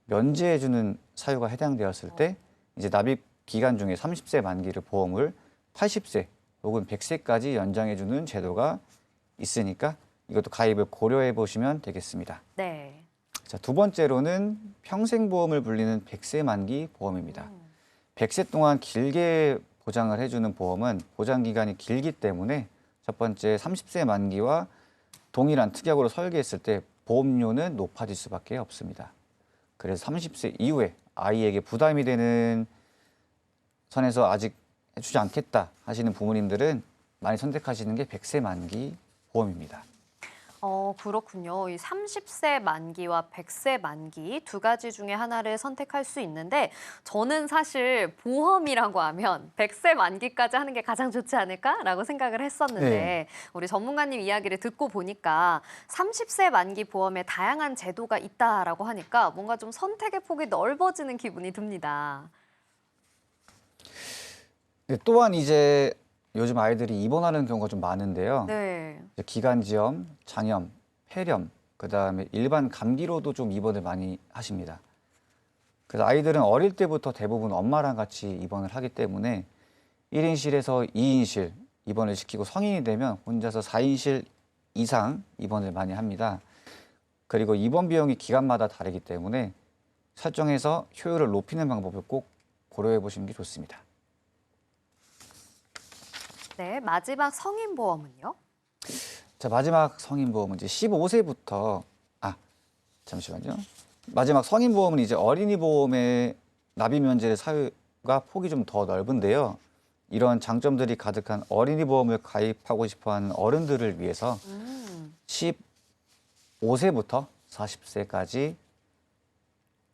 면제해주는 사유가 해당되었을 때 이제 납입 기간 중에 30세 만기를 보험을 80세 혹은 100세까지 연장해주는 제도가 있으니까 이것도 가입을 고려해 보시면 되겠습니다. 네. 자, 두 번째로는 평생보험을 불리는 100세 만기 보험입니다. 100세 동안 길게 보장을 해주는 보험은 보장 기간이 길기 때문에 첫 번째 30세 만기와 동일한 특약으로 설계했을 때 보험료는 높아질 수밖에 없습니다. 그래서 30세 이후에 아이에게 부담이 되는 선에서 아직 해주지 않겠다 하시는 부모님들은 많이 선택하시는 게 100세 만기 보험입니다. 그렇군요. 이 30세 만기와 100세 만기 두 가지 중에 하나를 선택할 수 있는데 저는 사실 보험이라고 하면 100세 만기까지 하는 게 가장 좋지 않을까라고 생각을 했었는데 네. 우리 전문가님 이야기를 듣고 보니까 30세 만기 보험에 다양한 제도가 있다라고 하니까 뭔가 좀 선택의 폭이 넓어지는 기분이 듭니다. 네, 또한 이제 요즘 아이들이 입원하는 경우가 좀 많은데요. 네. 이제 기관지염, 장염, 폐렴, 그다음에 일반 감기로도 좀 입원을 많이 하십니다. 그래서 아이들은 어릴 때부터 대부분 엄마랑 같이 입원을 하기 때문에 1인실에서 2인실 입원을 시키고 성인이 되면 혼자서 4인실 이상 입원을 많이 합니다. 그리고 입원 비용이 기간마다 다르기 때문에 설정해서 효율을 높이는 방법을 꼭 고려해 보시는 게 좋습니다. 네, 마지막 성인보험은요? 자, 마지막 성인보험은 이제 15세부터 잠시만요. 마지막 성인보험은 이제 어린이 보험의 납입 면제 사유가 폭이 좀 더 넓은데요. 이런 장점들이 가득한 어린이 보험을 가입하고 싶어하는 어른들을 위해서 15세부터 40세까지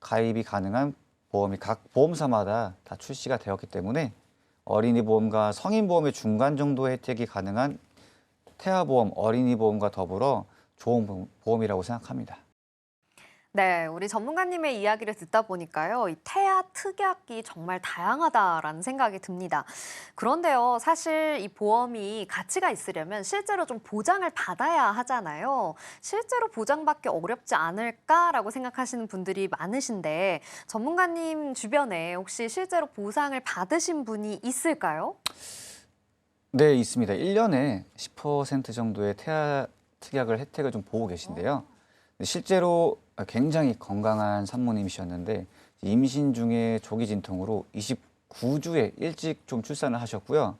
가입이 가능한 보험이 각 보험사마다 다 출시가 되었기 때문에 어린이 보험과 성인 보험의 중간 정도의 혜택이 가능한 태아보험, 어린이 보험과 더불어 좋은 보험이라고 생각합니다. 네, 우리 전문가님의 이야기를 듣다 보니까요, 이 태아 특약이 정말 다양하다라는 생각이 듭니다. 그런데요, 사실 이 보험이 가치가 있으려면 실제로 좀 보장을 받아야 하잖아요. 실제로 보장받기 어렵지 않을까라고 생각하시는 분들이 많으신데 전문가님 주변에 혹시 실제로 보상을 받으신 분이 있을까요? 네, 있습니다. 1년에 10% 정도의 태아 특약을 혜택을 좀 보고 계신데요. 실제로 굉장히 건강한 산모님이셨는데 임신 중에 조기 진통으로 29주에 일찍 좀 출산을 하셨고요.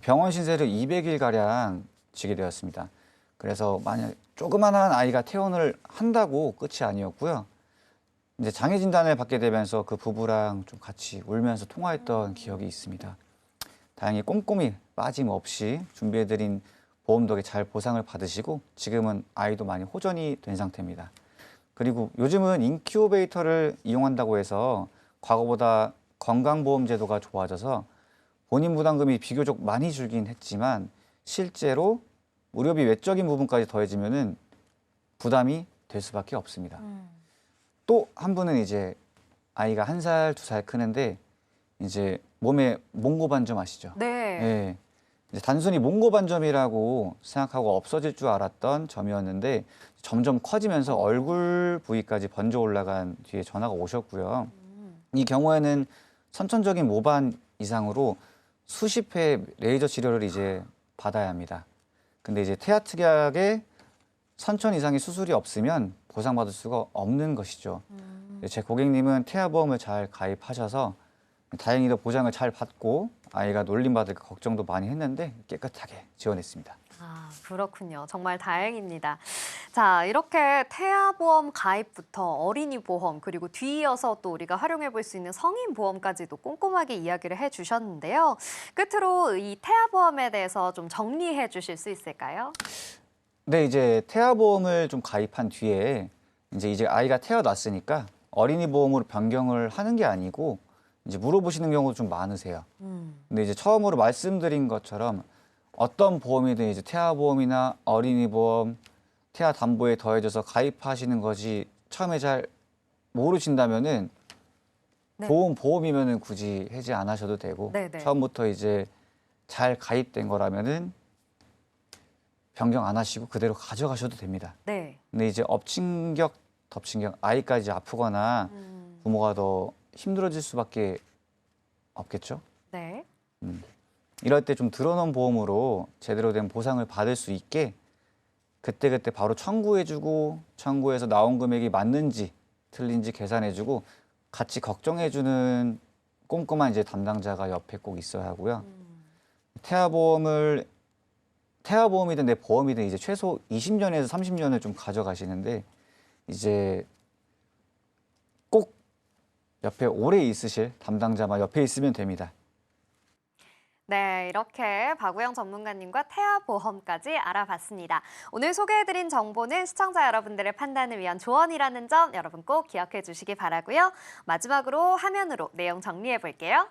병원 신세를 200일가량 지게 되었습니다. 그래서 만약 조그만한 아이가 퇴원을 한다고 끝이 아니었고요. 이제 장애 진단을 받게 되면서 그 부부랑 좀 같이 울면서 통화했던 기억이 있습니다. 다행히 꼼꼼히 빠짐없이 준비해드린 보험 덕에 잘 보상을 받으시고 지금은 아이도 많이 호전이 된 상태입니다. 그리고 요즘은 인큐베이터를 이용한다고 해서 과거보다 건강보험 제도가 좋아져서 본인 부담금이 비교적 많이 줄긴 했지만 실제로 의료비 외적인 부분까지 더해지면은 부담이 될 수밖에 없습니다. 또 한 분은 이제 아이가 1살, 2살 크는데 이제 몸에 몽고반점 아시죠? 네. 네. 이제 단순히 몽고반점이라고 생각하고 없어질 줄 알았던 점이었는데 점점 커지면서 얼굴 부위까지 번져 올라간 뒤에 전화가 오셨고요. 이 경우에는 선천적인 모반 이상으로 수십 회 레이저 치료를 이제 받아야 합니다. 근데 이제 태아 특약에 선천 이상의 수술이 없으면 보상받을 수가 없는 것이죠. 제 고객님은 태아보험을 잘 가입하셔서 다행히도 보장을 잘 받고 아이가 놀림받을까 걱정도 많이 했는데 깨끗하게 지원했습니다. 아, 그렇군요. 정말 다행입니다. 자, 이렇게 태아보험 가입부터 어린이 보험 그리고 뒤이어서 또 우리가 활용해 볼 수 있는 성인 보험까지도 꼼꼼하게 이야기를 해주셨는데요. 끝으로 이 태아보험에 대해서 좀 정리해 주실 수 있을까요? 네, 이제 태아보험을 좀 가입한 뒤에 이제 아이가 태어났으니까 어린이 보험으로 변경을 하는 게 아니고 이제 물어보시는 경우도 좀 많으세요. 근데 이제 처음으로 말씀드린 것처럼 어떤 보험이든 이제 태아보험이나 어린이 보험, 태아 담보에 더해져서 가입하시는 것이 처음에 잘 모르신다면은 네. 좋은 보험이면은 굳이 해지 안 하셔도 되고 네네. 처음부터 이제 잘 가입된 거라면은 변경 안 하시고 그대로 가져가셔도 됩니다. 네. 근데 이제 엎친격, 덮친격 아이까지 아프거나 부모가 더 힘들어질 수밖에 없겠죠. 네. 이럴 때 좀 들어놓은 보험으로 제대로 된 보상을 받을 수 있게 그때그때 바로 청구해주고 청구해서 나온 금액이 맞는지 틀린지 계산해주고 같이 걱정해주는 꼼꼼한 이제 담당자가 옆에 꼭 있어야 하고요. 태아보험이든 내 보험이든 이제 최소 20년에서 30년을 좀 가져가시는데 이제 꼭 옆에 오래 있으실 담당자만 옆에 있으면 됩니다. 네, 이렇게 박우영 전문가님과 태아보험까지 알아봤습니다. 오늘 소개해드린 정보는 시청자 여러분들의 판단을 위한 조언이라는 점 여러분 꼭 기억해 주시기 바라고요. 마지막으로 화면으로 내용 정리해 볼게요.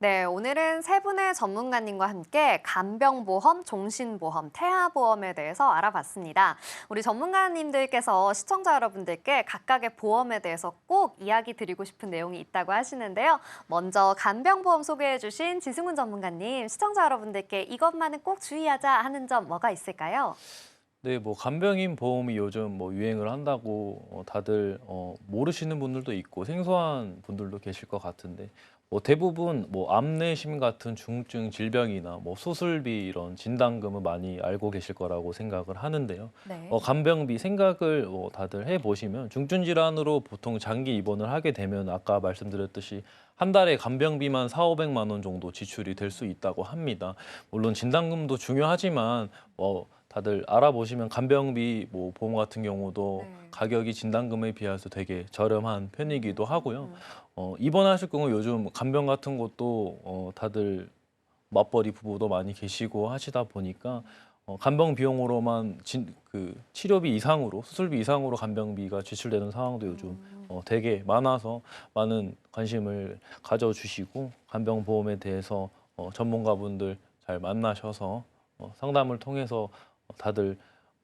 네, 오늘은 세 분의 전문가님과 함께 간병보험, 종신보험, 태아보험에 대해서 알아봤습니다. 우리 전문가님들께서 시청자 여러분들께 각각의 보험에 대해서 꼭 이야기 드리고 싶은 내용이 있다고 하시는데요. 먼저 간병보험 소개해 주신 지승훈 전문가님, 시청자 여러분들께 이것만은 꼭 주의하자 하는 점 뭐가 있을까요? 네, 뭐 간병인 보험이 요즘 뭐 유행을 한다고 다들 모르시는 분들도 있고 생소한 분들도 계실 것 같은데 뭐 대부분 뭐 암내심 같은 중증 질병이나 뭐 수술비 이런 진단금은 많이 알고 계실 거라고 생각을 하는데요. 네. 간병비 생각을 다들 해보시면 중증 질환으로 보통 장기 입원을 하게 되면 아까 말씀드렸듯이 한 달에 간병비만 400~500만 원 정도 지출이 될 수 있다고 합니다. 물론 진단금도 중요하지만 다들 알아보시면 간병비 뭐 보험 같은 경우도 네. 가격이 진단금에 비해서 되게 저렴한 편이기도 하고요. 입원하실 경우 요즘 간병 같은 것도 다들 맞벌이 부부도 많이 계시고 하시다 보니까 간병 비용으로만 그 치료비 이상으로 수술비 이상으로 간병비가 지출되는 상황도 요즘 되게 많아서 많은 관심을 가져주시고 간병 보험에 대해서 전문가분들 잘 만나셔서 상담을 통해서 다들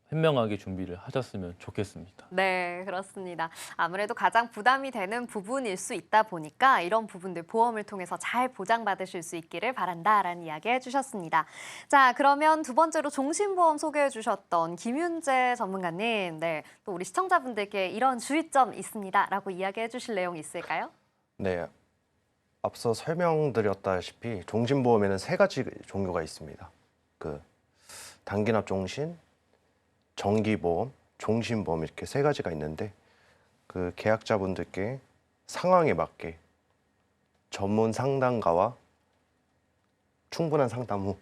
현명하게 준비를 하셨으면 좋겠습니다. 네, 그렇습니다. 아무래도 가장 부담이 되는 부분일 수 있다 보니까 이런 부분들 보험을 통해서 잘 보장받으실 수 있기를 바란다라는 이야기 해주셨습니다. 자, 그러면 두 번째로 종신보험 소개해 주셨던 김윤재 전문가님, 네, 또 우리 시청자분들께 이런 주의점 있습니다라고 이야기해 주실 내용 있을까요? 네, 앞서 설명드렸다시피 종신보험에는 세 가지 종류가 있습니다. 그 단기납 종신, 정기보험, 종신보험 이렇게 세 가지가 있는데 그 계약자분들께 상황에 맞게 전문 상담가와 충분한 상담 후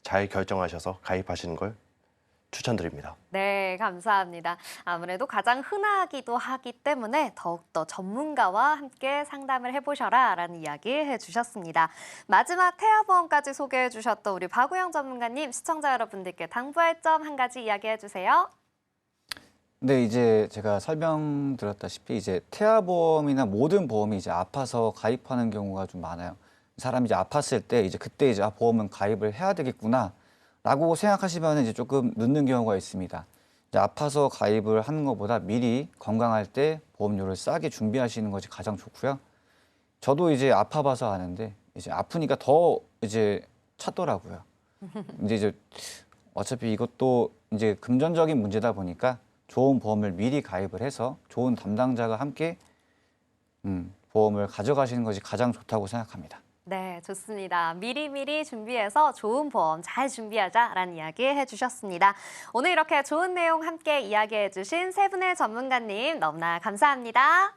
잘 결정하셔서 가입하시는 걸 추천드립니다. 네, 감사합니다. 아무래도 가장 흔하기도 하기 때문에 더욱더 전문가와 함께 상담을 해보셔라라는 이야기 해주셨습니다. 마지막 태아보험까지 소개해 주셨던 우리 박우영 전문가님, 시청자 여러분들께 당부할 점 한 가지 이야기해 주세요. 네, 이제 제가 설명드렸다시피 이제 태아보험이나 모든 보험이 이제 아파서 가입하는 경우가 좀 많아요. 사람이 이제 아팠을 때 이제 그때 이제 보험은 가입을 해야 되겠구나. 라고 생각하시면 이제 조금 늦는 경우가 있습니다. 이제 아파서 가입을 하는 것보다 미리 건강할 때 보험료를 싸게 준비하시는 것이 가장 좋고요. 저도 이제 아파봐서 아는데 이제 아프니까 더 이제 찾더라고요. 이제 어차피 이것도 이제 금전적인 문제다 보니까 좋은 보험을 미리 가입을 해서 좋은 담당자가 함께 보험을 가져가시는 것이 가장 좋다고 생각합니다. 네, 좋습니다. 미리미리 준비해서 좋은 보험 잘 준비하자라는 이야기 해주셨습니다. 오늘 이렇게 좋은 내용 함께 이야기해 주신 세 분의 전문가님 너무나 감사합니다.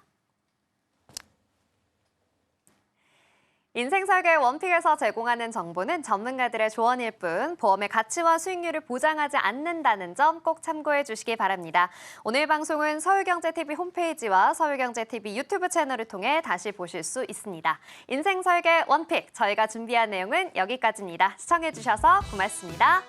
인생설계 원픽에서 제공하는 정보는 전문가들의 조언일 뿐 보험의 가치와 수익률을 보장하지 않는다는 점 꼭 참고해 주시기 바랍니다. 오늘 방송은 서울경제TV 홈페이지와 서울경제TV 유튜브 채널을 통해 다시 보실 수 있습니다. 인생설계 원픽, 저희가 준비한 내용은 여기까지입니다. 시청해 주셔서 고맙습니다.